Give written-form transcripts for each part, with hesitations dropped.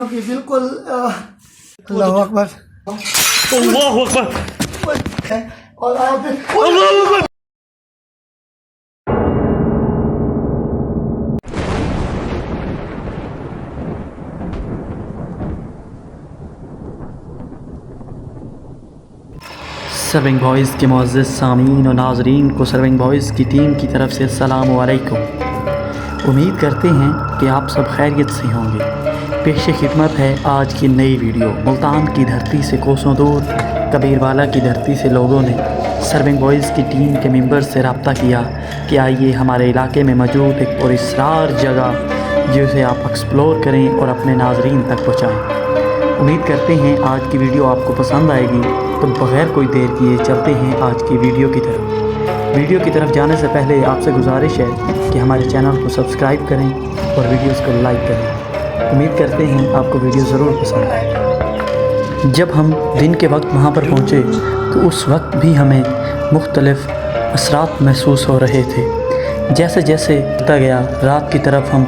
بالکل اللہ اکبر اللہ اکبر اور آپ اللہ اکبر. سرونگ بوائز کے معزز سامعین و ناظرین کو سرونگ بوائز کی ٹیم کی طرف سے السلام علیکم. امید کرتے ہیں کہ آپ سب خیریت سے ہوں گے. پیش خدمت ہے آج کی نئی ویڈیو. ملتان کی دھرتی سے کوسوں دور کبیر والا کی دھرتی سے لوگوں نے سرونگ بوائز کی ٹیم کے ممبر سے رابطہ کیا کہ آئیے ہمارے علاقے میں موجود ایک پراسرار جگہ جسے آپ ایکسپلور کریں اور اپنے ناظرین تک پہنچائیں. امید کرتے ہیں آج کی ویڈیو آپ کو پسند آئے گی. تو بغیر کوئی دیر کیے چلتے ہیں آج کی ویڈیو کی طرف. ویڈیو کی طرف جانے سے پہلے آپ سے گزارش ہے کہ ہمارے چینل کو سبسکرائب کریں اور ویڈیوز کو لائک کریں. امید کرتے ہیں آپ کو ویڈیو ضرور پسند آئے. جب ہم دن کے وقت وہاں پر پہنچے تو اس وقت بھی ہمیں مختلف اثرات محسوس ہو رہے تھے. جیسے جیسے ہوتا گیا رات کی طرف ہم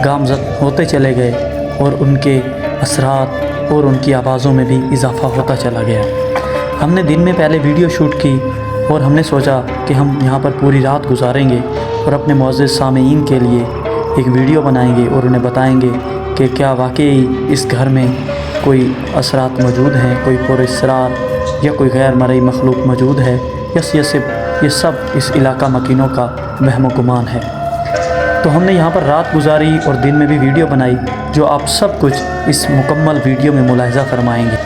گامزد ہوتے چلے گئے اور ان کے اثرات اور ان کی آوازوں میں بھی اضافہ ہوتا چلا گیا. ہم نے دن میں پہلے ویڈیو شوٹ کی اور ہم نے سوچا کہ ہم یہاں پر پوری رات گزاریں گے اور اپنے معزز سامعین کے لیے ایک ویڈیو بنائیں گے اور انہیں بتائیں گے کہ کیا واقعی اس گھر میں کوئی اثرات موجود ہیں, کوئی پراسرار یا کوئی غیر مرئی مخلوق موجود ہے, یہ سب اس علاقہ مکینوں کا وہم و گمان ہے. تو ہم نے یہاں پر رات گزاری اور دن میں بھی ویڈیو بنائی جو آپ سب کچھ اس مکمل ویڈیو میں ملاحظہ فرمائیں گے.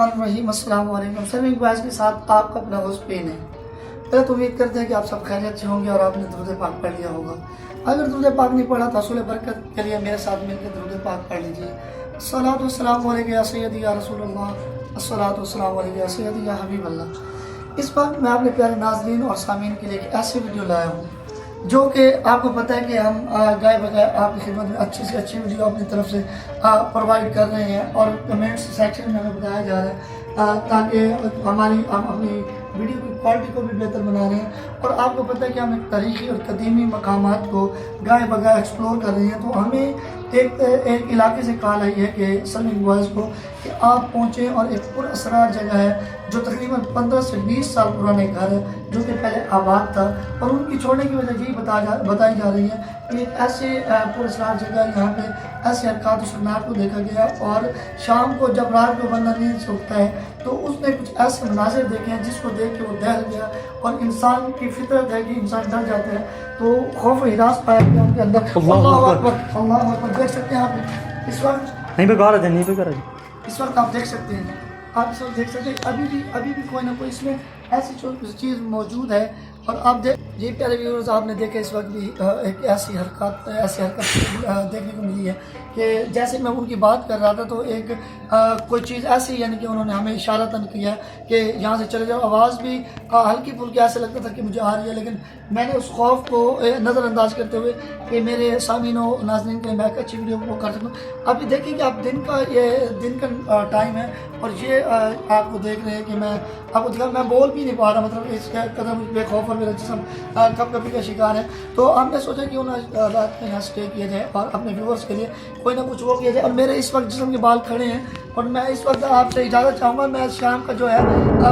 الرحیم. السلام علیکم. سرونگ بوائز کے ساتھ آپ کا اپنا ہوسٹ پین ہے. پہلے تو امید کرتے ہیں کہ آپ سب خیریت سے ہوں گے اور آپ نے درود پاک پڑھ لیا ہوگا. اگر درود پاک نہیں پڑھا تو حصول برکت کے لیے میرے ساتھ مل کے درود پاک پڑھ لیجیے. الصلاۃ والسلام علیک یا سیدی یا رسول اللہ, الصلاۃ والسلام علیک یا سیدی یا حبیب اللہ. اس وقت میں اپنے پیارے ناظرین اور سامعین کے لیے ایک ایسی ویڈیو لایا ہوں جو کہ آپ کو پتہ ہے کہ ہم گائے بغیر آپ کی خدمت میں اچھی سے اچھی ویڈیو اپنی طرف سے پرووائڈ کر رہے ہیں اور کمنٹس سیکشن میں ہمیں بتایا جا رہا ہے تاکہ ہم اپنی ویڈیو کی کوالٹی کو بھی بہتر بنا رہے ہیں. اور آپ کو پتہ ہے کہ ہم ایک تاریخی اور قدیمی مقامات کو گائے بغیر ایکسپلور کر رہے ہیں. تو ہمیں ایک علاقے سے کال آئی ہے کہ سرونگ بوائز کو کہ آپ پہنچیں اور ایک پر اسرار جگہ ہے جو تقریباً 15 سے 20 سال پرانے گھر ہے جو کہ پہلے آباد تھا اور ان کی چھوڑنے کی وجہ یہی بتائی جا رہی ہے کہ ایک ایسے پر اسرار جگہ یہاں پہ ایسے حرکات و سکنات کو دیکھا گیا اور شام کو جب رات کو بندہ نیند سے اٹھتا ہے تو اس نے کچھ ایسے مناظر دیکھے ہیں جس کو دیکھ کے وہ دہل گیا اور انسان کی فطرت ہے کہ انسان ڈر جاتا ہے تو خوف و ہراس پایا گیا ان کے اندر. اللہ اکبر اللہ اکبر. دیکھ سکتے ہیں آپ اس وقت اس وقت آپ دیکھ سکتے ہیں ابھی بھی کوئی نہ کوئی اس میں ایسی چیز موجود ہے. اور آپ یہ پیارے ویورز آپ نے دیکھا اس وقت بھی ایک ایسی حرکت دیکھنے کو ملی ہے کہ جیسے میں ان کی بات کر رہا تھا تو ایک کوئی چیز ایسی یعنی کہ انہوں نے ہمیں اشارتاً کیا کہ یہاں سے چلے جاؤ. آواز بھی ہلکی پھلکی ایسے لگتا تھا کہ مجھے آ رہی ہے لیکن میں نے اس خوف کو نظر انداز کرتے ہوئے کہ میرے سامعین و ناظرین کے لیے میں ایک اچھی ویڈیو کو کر سکوں. ابھی دیکھیں کہ آپ دن کا ٹائم ہے اور یہ آپ کو دیکھ رہے ہیں کہ میں آپ کو دکھا میں بول بھی نہیں پا رہا مطلب اس کا قدم بے خوف اور میرا جسم کب کبھی کا شکار ہے. تو ہم نے سوچا کہ انہیں رات میں یہاں اسٹے کیا جائے اور اپنے ویورز کے لیے کوئی نہ کچھ وہ کیا جائے. اور میرے اس وقت جسم کے بال کھڑے ہیں اور میں اس وقت آپ سے اجازت چاہوں گا. میں شام کا جو ہے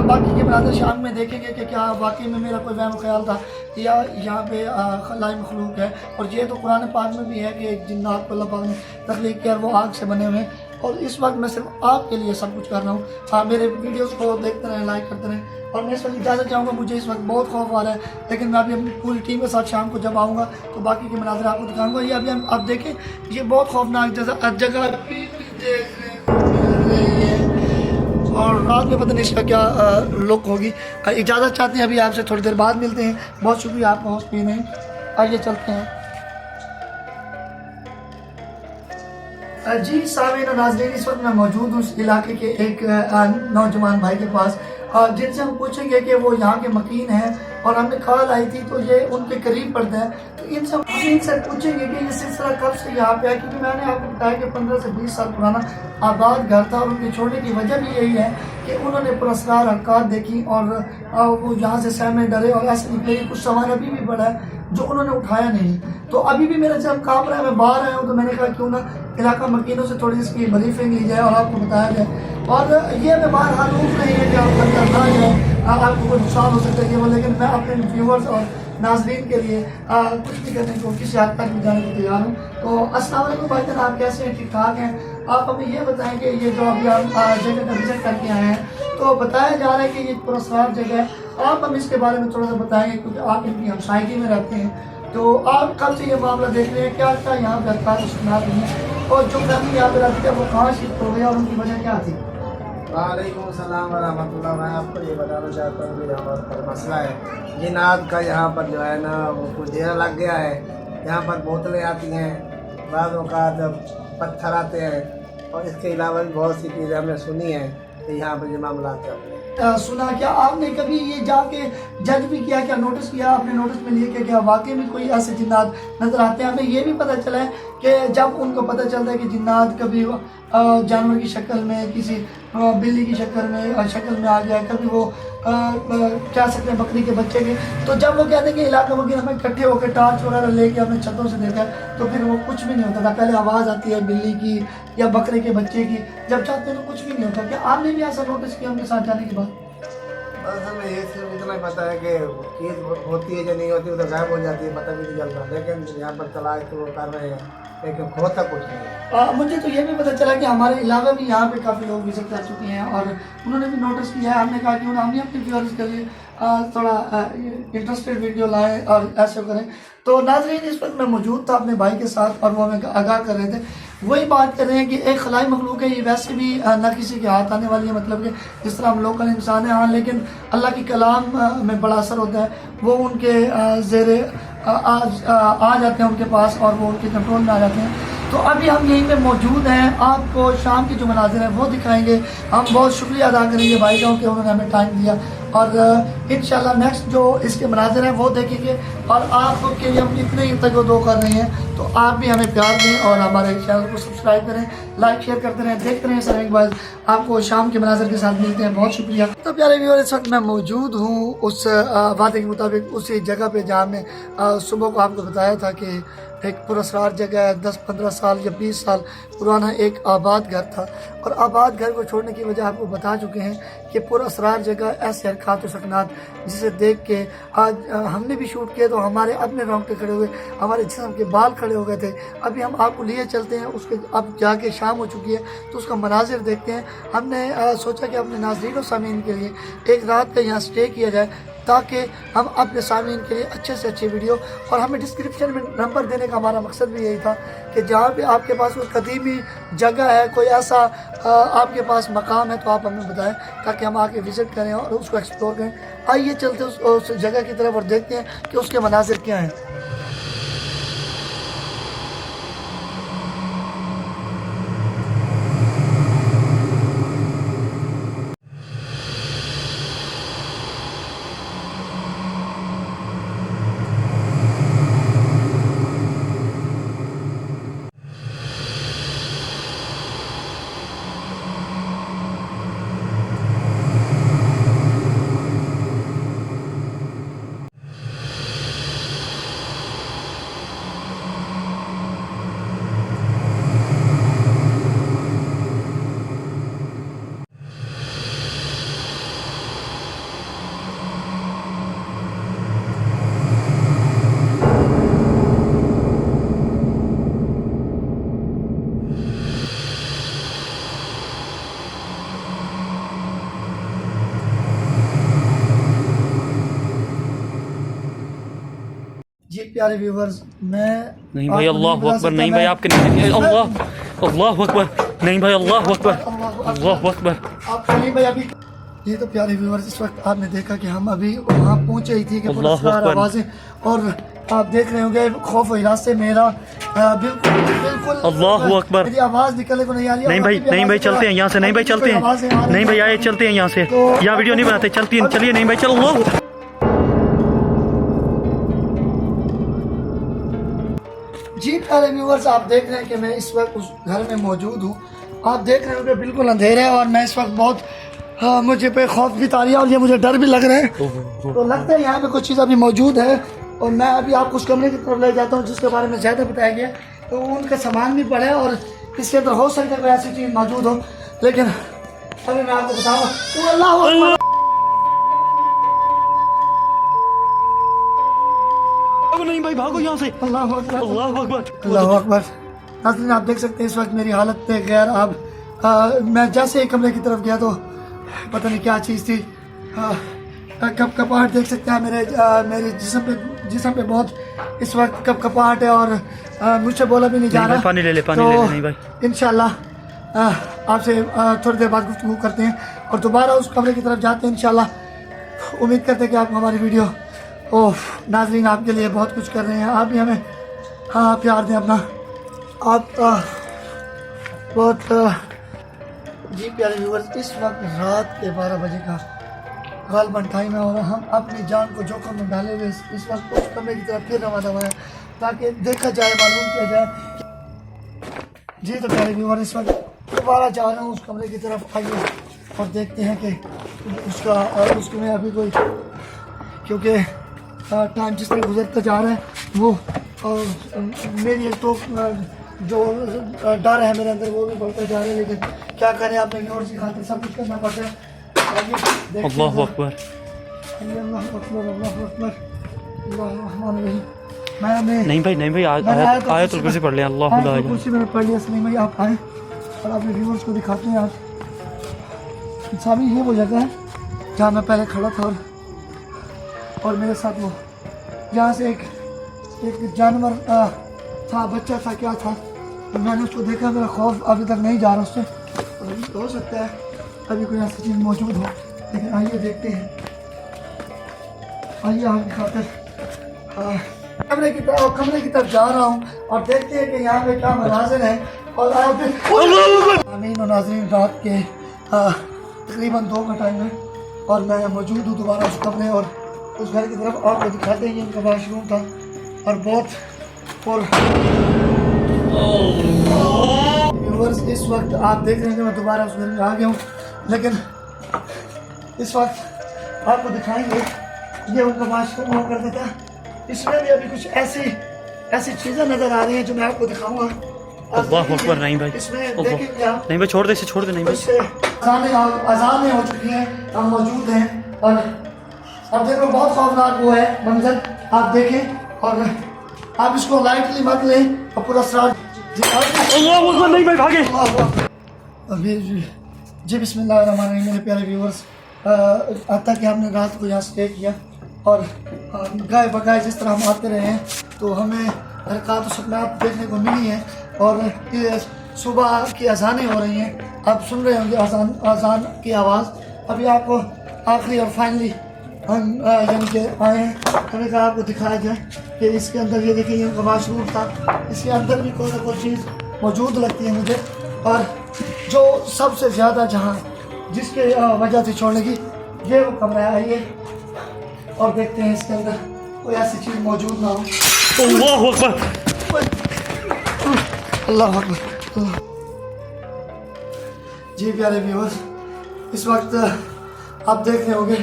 باقی کے مناظر شام میں دیکھیں گے کہ کیا واقعی میں میرا کوئی وہم خیال تھا یا یہاں پہ خلائی مخلوق ہے. اور یہ تو قرآن پاک میں بھی ہے کہ جنات کو اللہ پاک نے تخلیق کیا اور وہ آگ سے بنے ہوئے ہیں. اور اس وقت میں صرف آپ کے لیے سب کچھ کر رہا ہوں. میرے ویڈیوز کو دیکھتے رہیں, لائک کرتے رہیں. اور میں اس وقت اجازت چاہوں گا, مجھے اس وقت بہت خوف آ رہا ہے لیکن میں ابھی اپنی پوری ٹیم کے ساتھ شام کو جب آؤں گا تو باقی کے مناظر آپ کو دکھاؤں گا. یہ ابھی آپ دیکھیں یہ بہت خوفناک جگہ देखने को मिल रही है और रात में पता नहीं इसका क्या लुक होगी। इजाज़त चाहते हैं, अभी आपसे थोड़ी देर बाद मिलते हैं। बहुत शुक्रिया आपका होस्ट पी नहीं। आइए चलते हैं। जी सामीन और नाज़रीन, इस वक्त मैं मौजूद हूँ उस इलाके के एक नौजवान भाई के पास जिनसे हम पूछेंगे कि वो यहाँ के मकीन हैं और हमने कॉल आई थी तो ये उनके करीब पड़ता है। तो इनसे पूछेंगे कि ये सिलसिला कब से यहाँ पे है, क्योंकि मैंने आपको बताया कि 15 से 20 साल पुराना आबाद घर था और उनके छोड़ने की वजह भी यही है कि उन्होंने पुरस्कार हरकत देखी और वो यहाँ से सहमे डरे और ऐसे निकले कि कुछ सामान अभी भी पड़ा है जो उन्होंने उठाया नहीं। तो अभी भी मेरा जब काम रहा है, मैं बाहर आया हूँ, तो मैंने कहा क्यों ना इलाका मकीनों से थोड़ी इसकी ब्रीफिंग ली जाए और आपको बताया जाए। और ये मैं बाहर हारूफ नहीं है कि आप अंदर ना जाए, आपको कोई नुकसान हो सकता है वो, लेकिन मैं अपने व्यूवर्स और नाजरीन के लिए कुछ भी करने को, किसी हद तक भी जाने को तैयार हूँ। तो अस्सलाम वालेकुम भाईजान, आप कैसे हैं? ठीक ठाक हैं? आप हमें ये बताएं कि ये जो अभी आप जगह का विजिट करके आए हैं, तो बताया जा रहा है कि ये पुरस्कार जगह है। आप हम इसके बारे में थोड़ा सा बताएंगे, क्योंकि आप इनकी हमसायगी में रहते हैं। तो आप कब से ये मामला देख रहे हैं, क्या क्या यहाँ पे अफकार सुनात हुई हैं और जो फैमिली यहाँ पे रहती है वो कहाँ शिफ्ट हो गई और उनकी वजह क्या थी? वालेकुम सलाम व रहमतुल्लाह। मैं आपको ये बताना चाहता हूँ कि यहाँ पर मसला है जिन्नात का। यहाँ पर जो है ना वो कुछ डेरा लग गया है। यहाँ पर बोतलें आती हैं, बाद औक़ात पत्थर आते हैं और इसके अलावा भी बहुत सी चीज़ें हमने सुनी हैं कि यहाँ पर ये मामला सुना। क्या आपने कभी ये जाके जज भी किया, क्या नोटिस किया आपने, नोटिस में लिए कि क्या वाकई में कोई ऐसे जिन्नात नज़र आते हैं? हमें ये भी पता चला है कि जब उनको पता चलता है कि जिन्नात कभी जानवर की शक्ल में, किसी बिल्ली की शक्ल में आ गया, कभी वो क्या सकते हैं बकरी के बच्चे के, तो जब वो कहते हैं कि इलाका वगैरह हमें इकट्ठे होकर टार्च वगैरह लेके अपने छतों से देखा, तो फिर वो कुछ भी नहीं होता था। पहले आवाज़ आती है बिल्ली की या बकरे के बच्चे की, जब चाहते हैं तो कुछ भी नहीं होता। क्या आपने भी ऐसा नोटिस किया उनके साथ जाने के बाद? बस हमें ये सिर्फ इतना ही पता है कि चीज़ होती है जो नहीं होती वो तो गायब हो जाती है, पता भी नहीं चलता। लेकिन यहाँ पर तलाश तो वो कर रहे हैं, लेकिन होता कुछ नहीं है। मुझे तो ये भी पता चला कि हमारे अलावा भी यहाँ पे काफ़ी लोग विजिट कर चुके हैं और उन्होंने भी नोटिस किया है। हमने कहा कि हम भी अपने व्यूअर्स के लिए थोड़ा इंटरेस्टेड वीडियो लाएं और ऐसे करें। तो नाज़रीन, इस वक्त मैं मौजूद था अपने भाई के साथ और वो हमें आगाह कर रहे थे, वही बात कर रहे हैं कि एक खलाई मखलूक है, ये वैसे भी ना किसी के हाथ आने वाली है, मतलब कि जिस तरह हम लोकल इंसान हैं, हाँ, लेकिन अल्लाह की कलाम में बड़ा असर होता है। वो उनके ज़ेरे आ जाते हैं उनके पास और वो उनके कंट्रोल में आ जाते हैं। तो अभी हम यहीं पे मौजूद हैं, आपको शाम की जो मनाज़िर है वो दिखाएंगे। हम बहुत शुक्रिया अदा करेंगे भाई साहब कि उन्होंने हमें टाइम दिया और इंशाल्लाह नेक्स्ट जो इसके मनाज़िर हैं वो देखेंगे। और आपके लिए हम इतने ही तक दो कर रहे हैं, तो आप भी हमें प्यार दें और हमारे चैनल को सब्सक्राइब करें, लाइक शेयर करते रहें, देखते रहें। सर एक बार आपको शाम के मनाज़िर के साथ मिलते हैं। बहुत शुक्रिया। तो प्यारे व्यूअर, इस वक्त मैं मौजूद हूँ उस वादे के मुताबिक उसी जगह पे जहाँ मैं सुबह को आपको बताया था कि एक पुरस्कार जगह है, 10-15 साल या 20 साल पुराना एक आबाद घर था। और आबाद घर को छोड़ने की वजह आपको बता चुके हैं कि पुरस्कार जगह ऐसे हरकत सकनात जिसे देख के आज हमने भी शूट किया तो हमारे अपने रोंगटे खड़े हुए, हमारे जिस्म के बाल खड़े हो गए थे। अभी हम आपको लिए चलते हैं उसके, अब जाके शाम हो चुकी है तो उसका मनाजिर देखते हैं। हमने सोचा कि अपने नाज़रीन और सामीन के लिए एक रात का यहाँ स्टे किया जाए ताकि हम अपने सामीन के लिए अच्छे से अच्छी वीडियो, और हमें डिस्क्रिप्शन में नंबर देने का हमारा मकसद भी यही था कि जहाँ पे आपके पास कोई कदीमी जगह है, कोई ऐसा आपके पास मकाम है तो आप हमें बताएं ताकि हम आके विज़िट करें और उसको एक्सप्लोर करें। आइए चलते उस जगह की तरफ और देखते हैं कि उसके मनाजिर क्या हैं। जी प्यारे व्यूवर्स, मैं नहीं भाई, अल्लाह अकबर, नहीं भाई, आपके नहीं, अल्लाह अकबर, नहीं भाई, अल्लाह अकबर, अल्लाह अल्लाह अकबर। आप नहीं भाई अभी। ये तो प्यारे व्यूअर्स, इस वक्त आपने देखा कि हम अभी वहाँ पहुँचे ही थी कि अल्लाह पुरस्कार अकबर। आवाज़ें, और आप देख रहे होंगे खौफ और हिरास से मेरा बिल्कुल बिल्कुल अल्लाह अकबर। मेरी आवाज़ निकलने को नहीं आ रही। नहीं भाई, नहीं भाई, चलते हैं यहाँ से, नहीं भाई चलते हैं, नहीं भाई आए चलते हैं यहाँ से, यहाँ वीडियो नहीं बनाते, चलती हैं, चलिए नहीं भाई चलो। जी प्यारे व्यूअर्स, आप देख रहे हैं कि मैं इस वक्त उस घर में मौजूद हूँ। आप देख रहे हो कि बिल्कुल अंधेरा है और मैं इस वक्त बहुत मुझे पे खौफ भी तारी है और ये मुझे डर भी लग रहा है। तो लगता है यहाँ पे कुछ चीज़ अभी मौजूद है और मैं अभी आपको उस कमरे की तरफ ले जाता हूँ जिसके बारे में ज़्यादा बताया गया। तो उनका सामान भी पड़ा है और इसके अंदर हो सकता है कोई ऐसी चीज़ मौजूद हो, लेकिन अभी मैं आपको बताऊँगा। तो अल्लाह अकबर। नहीं भाई भागो यहाँ से, अल्लाह अकबर, अल्लाह अकबर, अल्लाह अकबर। नाज़रीन, आप देख सकते हैं इस वक्त मेरी हालत गैर। अब मैं जैसे ही कमरे की तरफ गया तो पता नहीं क्या चीज़ थी। कपकपाहट देख सकते हैं मेरे जिस्म पे बहुत इस वक्त कपकपाहट है और मुझसे बोला भी नहीं जा रहा। पानी ले ले, पानी ले ले। नहीं भाई, इंशाल्लाह आपसे थोड़ी देर बाद गुफ्तगू करते हैं और दोबारा उस कमरे की तरफ जाते हैं इंशाल्लाह। उम्मीद करते हैं कि आप हमारी वीडियो नाज़रीन आपके लिए बहुत कुछ कर रहे हैं। आप भी हमें प्यार दें अपना। आप बहुत जी प्यारे व्यूअर्स, इस वक्त रात के 12 बजे का गालबन टाइम है और हम अपनी जान को जोखिम में डाले हुए इस वक्त उस कमरे की तरफ फिर रवाना हुए हैं ताकि देखा जाए, मालूम किया जाए। जी तो प्यारे व्यूअर्स, इस वक्त दोबारा जा रहा हूँ उस कमरे की तरफ। आइए और देखते हैं कि उसमें अभी कोई, क्योंकि टाइम जिस तरह गुजरता जा रहा है वो मेरी एक तो जो डर है मेरे अंदर वो भी बढ़ता जा रहा है, लेकिन क्या करें, आपने व्यूअर्स की खातिर सब कुछ करना पड़ता है। अल्लाह अकबर, अल्लाह अकबर, अल्लाह अकबर, अल्लाह रहमान रहीम। मैं नहीं भाई, नहीं भाई, आयतुल कुर्सी पढ़ ले, अल्लाह आयतुल कुर्सी मैंने पढ़ लिया। सलीम भाई आप आए और अपने व्यूअर्स को दिखाते हैं। आज सामी ये वो जगह है जहाँ मैं पहले खड़ा था और मेरे साथ वो यहाँ से एक जानवर था, बच्चा था, क्या था, मैंने उसको देखा। मेरा खौफ अभी तक नहीं जा रहा उससे। अभी हो सकता है अभी कोई ऐसी चीज़ मौजूद हो, लेकिन आइए देखते हैं। आइए आपकी खातिर कमरे की तरफ जा रहा हूँ और देखते हैं कि यहाँ पे क्या मनाज़िर है। और आमीन। और नाज़रीन, रात के तकरीबन 2 का टाइम है और मैं मौजूद हूँ दोबारा उस कमरे और उस घर की तरफ। आपको दिखाते हैं, ये उनका वाशरूम था और बहुत व्यूअर्स, इस वक्त आप देख रहे हैं कि मैं दोबारा उस घर में आ गया हूँ, लेकिन इस वक्त आपको दिखाएंगे ये उनका वाशरूम हुआ करता था। इसमें भी अभी कुछ ऐसी चीज़ें नज़र आ रही हैं जो मैं आपको दिखाऊंगा। अल्लाह अकबर। नहीं भाई, इसमें देखेंगे आप, नहीं भाई, छोड़ दे, इसे छोड़ दे। नहीं भाई, अज़ानें हो चुकी हैं, हम मौजूद हैं और अब देखो बहुत खौफनाक वो है मंजर। आप देखें और आप इसको लाइटली मत लें और पूरा सराज। नहीं भाई, भागे। अभी जी बिस्मिल्लाहिर्रहमानिर्रहीम। मेरे प्यारे व्यूअर्स, आता कि हमने रात को यहाँ स्टे किया और गाय बगाए जिस तरह हम आते रहे हैं तो हमें हरकत सुकनात देखने को मिली है और ये सुबह की अजानें हो रही हैं। आप सुन रहे होंगे अजान की आवाज़। अभी आपको आखिरी और फाइनली हम यानी कि आए हैं, हमें कहा आपको दिखाया जाए कि इसके अंदर ये देखिए, ये उनका वाशरूम था, इसके अंदर भी कोई ना कोई चीज़ मौजूद लगती है मुझे। और जो सबसे ज़्यादा जहाँ जिसके वजह से छोड़ने की ये वो कमरा है। आइए और देखते हैं इसके अंदर कोई ऐसी चीज़ मौजूद ना हो। अल्लाह अकबर, अल्लाह अकबर। जी प्यारे व्यूअर्स, इस वक्त आप देख रहे होंगे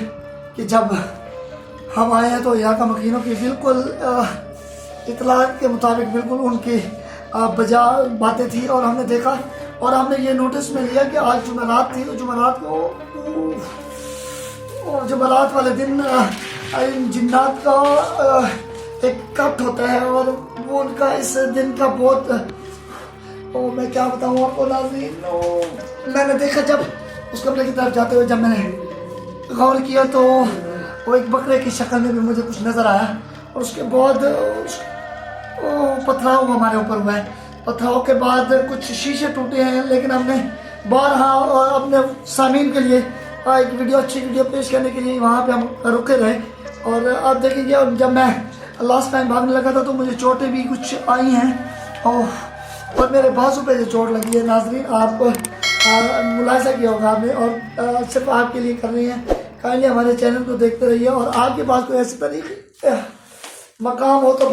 कि जब हम आए हैं तो यहाँ का मकीनों की बिल्कुल इतला के मुताबिक बिल्कुल उनकी बजा बातें थी और हमने देखा और हमने ये नोटिस में लिया कि आज जुमेरात थी। तो जुमेरात वाले दिन जिन्नात का एक कट होता है और वो उनका इस दिन का बहुत मैं क्या बताऊँ आपको नाज़रीन। मैंने देखा जब उस कमरे की तरफ जाते हुए जब मैंने गौर किया तो वो एक बकरे की शक्ल में भी मुझे कुछ नज़र आया और उसके बाद पथराव हमारे ऊपर हुआ है। पथराव के बाद कुछ शीशे टूटे हैं, लेकिन हमने बारहा अपने सामीन के लिए एक वीडियो, अच्छी वीडियो पेश करने के लिए वहाँ पे हम रुके रहे। और आप देखेंगे जब मैं लास्ट टाइम भागने लगा था तो मुझे चोटें भी कुछ आई हैं और मेरे बाजू पे जो चोट लगी है नाजरीन, आप मुलाहिजा किया होगा आपने, और सिर्फ आपके लिए कर रही हैं। काइंडली हमारे चैनल को देखते रहिए और आपके पास कोई ऐसे तरीके मकाम हो तो